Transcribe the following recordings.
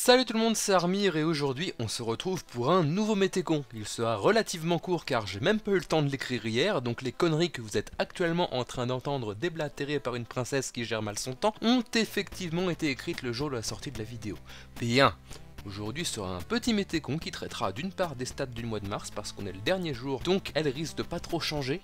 Salut tout le monde, c'est Armir et aujourd'hui on se retrouve pour un nouveau Métécon. Il sera relativement court car j'ai même pas eu le temps de l'écrire hier, donc les conneries que vous êtes actuellement en train d'entendre déblatérées par une princesse qui gère mal son temps ont effectivement été écrites le jour de la sortie de la vidéo. Bien. Aujourd'hui sera un petit Métécon qui traitera d'une part des stats du mois de mars parce qu'on est le dernier jour, donc elle risque de pas trop changer,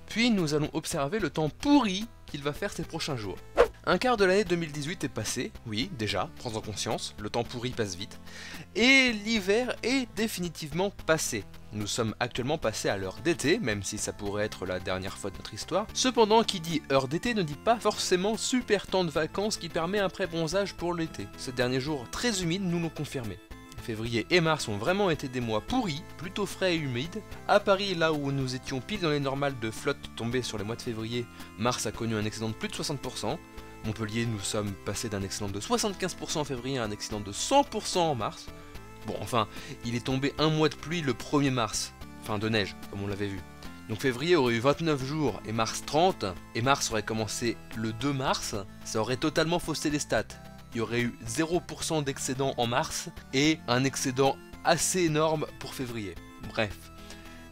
Puis nous allons observer le temps pourri qu'il va faire ces prochains jours. Un quart de l'année 2018 est passé, oui, déjà, prends-en conscience, le temps pourri passe vite, et l'hiver est définitivement passé. Nous sommes actuellement passés à l'heure d'été, même si ça pourrait être la dernière fois de notre histoire. Cependant, qui dit heure d'été ne dit pas forcément super temps de vacances qui permet un pré-bronzage pour l'été. Ces derniers jours très humides nous l'ont confirmé. Février et mars ont vraiment été des mois pourris, plutôt frais et humides. À Paris, là où nous étions pile dans les normales de flotte tombées sur les mois de février, mars a connu un excédent de plus de 60%. Montpellier, nous sommes passés d'un excédent de 75% en février à un excédent de 100% en mars. Bon, enfin, il est tombé un mois de pluie le 1er mars, fin de neige, comme on l'avait vu. Donc février aurait eu 29 jours et mars 30, et mars aurait commencé le 2 mars, ça aurait totalement faussé les stats. Il y aurait eu 0% d'excédent en mars et un excédent assez énorme pour février. Bref,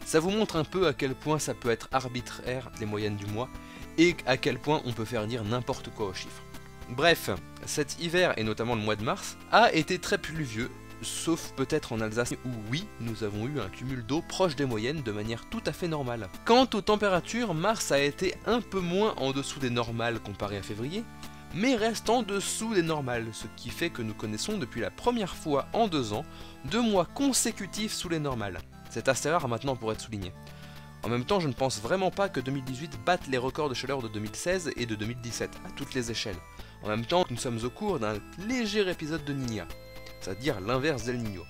ça vous montre un peu à quel point ça peut être arbitraire les moyennes du mois et à quel point on peut faire dire n'importe quoi aux chiffres. Bref, cet hiver et notamment le mois de mars a été très pluvieux, sauf peut-être en Alsace où oui, nous avons eu un cumul d'eau proche des moyennes de manière tout à fait normale. Quant aux températures, mars a été un peu moins en dessous des normales comparé à février, mais reste en dessous des normales, ce qui fait que nous connaissons depuis la première fois en 2 ans 2 mois consécutifs sous les normales. C'est assez rare maintenant pour être souligné. En même temps, je ne pense vraiment pas que 2018 batte les records de chaleur de 2016 et de 2017, à toutes les échelles. En même temps, nous sommes au cours d'un léger épisode de Niña, c'est-à-dire l'inverse d'El Niño.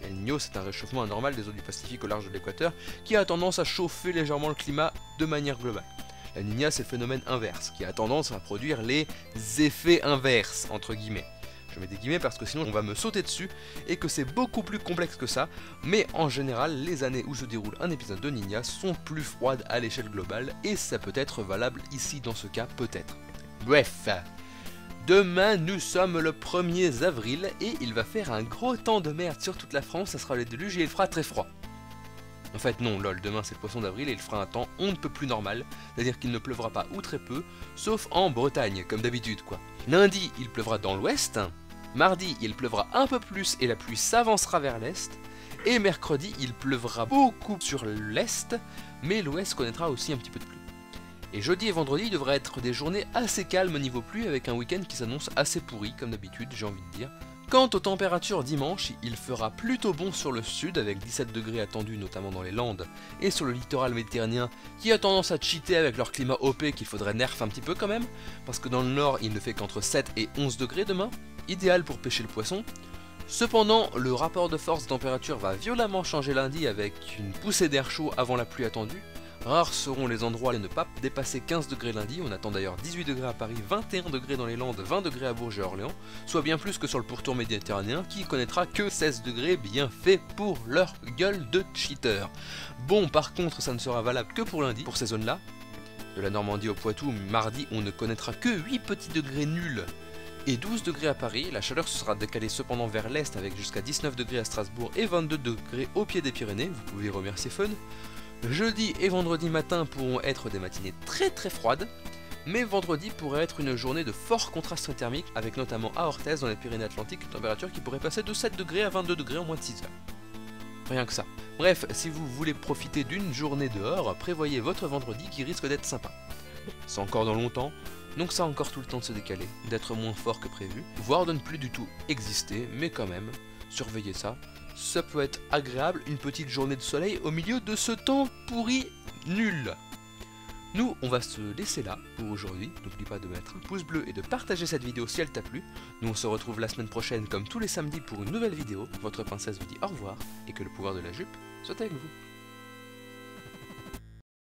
El Niño, c'est un réchauffement anormal des eaux du Pacifique au large de l'équateur qui a tendance à chauffer légèrement le climat de manière globale. La Niña, c'est le phénomène inverse, qui a tendance à produire les effets inverses, entre guillemets. Je mets des guillemets parce que sinon on va me sauter dessus et que c'est beaucoup plus complexe que ça, mais en général les années où se déroule un épisode de Niña sont plus froides à l'échelle globale et ça peut être valable ici dans ce cas peut-être. Bref, demain nous sommes le 1er avril et il va faire un gros temps de merde sur toute la France, ça sera les déluges et il fera très froid. En fait non, lol, demain c'est le poisson d'avril et il fera un temps on ne peut plus normal, c'est-à-dire qu'il ne pleuvra pas ou très peu, sauf en Bretagne, comme d'habitude quoi. Lundi il pleuvra dans l'ouest, mardi il pleuvra un peu plus et la pluie s'avancera vers l'est, et mercredi il pleuvra beaucoup sur l'est, mais l'ouest connaîtra aussi un petit peu de pluie. Et jeudi et vendredi devraient être des journées assez calmes niveau pluie avec un week-end qui s'annonce assez pourri comme d'habitude j'ai envie de dire. Quant aux températures dimanche, il fera plutôt bon sur le sud avec 17 degrés attendus notamment dans les Landes et sur le littoral méditerranéen qui a tendance à cheater avec leur climat OP qu'il faudrait nerf un petit peu quand même parce que dans le nord il ne fait qu'entre 7 et 11 degrés demain, idéal pour pêcher le poisson. Cependant, le rapport de force de température va violemment changer lundi avec une poussée d'air chaud avant la pluie attendue. Rares seront les endroits à ne pas dépasser 15 degrés lundi, on attend d'ailleurs 18 degrés à Paris, 21 degrés dans les Landes, 20 degrés à Bourges et Orléans, soit bien plus que sur le pourtour méditerranéen qui connaîtra que 16 degrés bien fait pour leur gueule de cheater. Bon, par contre, ça ne sera valable que pour lundi, pour ces zones-là. De la Normandie au Poitou, mardi, on ne connaîtra que 8 petits degrés nuls et 12 degrés à Paris. La chaleur se sera décalée cependant vers l'est avec jusqu'à 19 degrés à Strasbourg et 22 degrés au pied des Pyrénées, vous pouvez remercier Fun. Jeudi et vendredi matin pourront être des matinées très froides, mais vendredi pourrait être une journée de fort contraste thermique, avec notamment à Orthez dans les Pyrénées-Atlantiques une température qui pourrait passer de 7 degrés à 22 degrés en moins de 6 heures. Rien que ça. Bref, si vous voulez profiter d'une journée dehors, prévoyez votre vendredi qui risque d'être sympa. C'est encore dans longtemps, donc ça a encore tout le temps de se décaler, d'être moins fort que prévu, voire de ne plus du tout exister, mais quand même, surveillez ça. Ça peut être agréable, une petite journée de soleil au milieu de ce temps pourri nul. Nous, on va se laisser là pour aujourd'hui. N'oublie pas de mettre un pouce bleu et de partager cette vidéo si elle t'a plu. Nous, on se retrouve la semaine prochaine comme tous les samedis pour une nouvelle vidéo. Votre princesse vous dit au revoir et que le pouvoir de la jupe soit avec vous.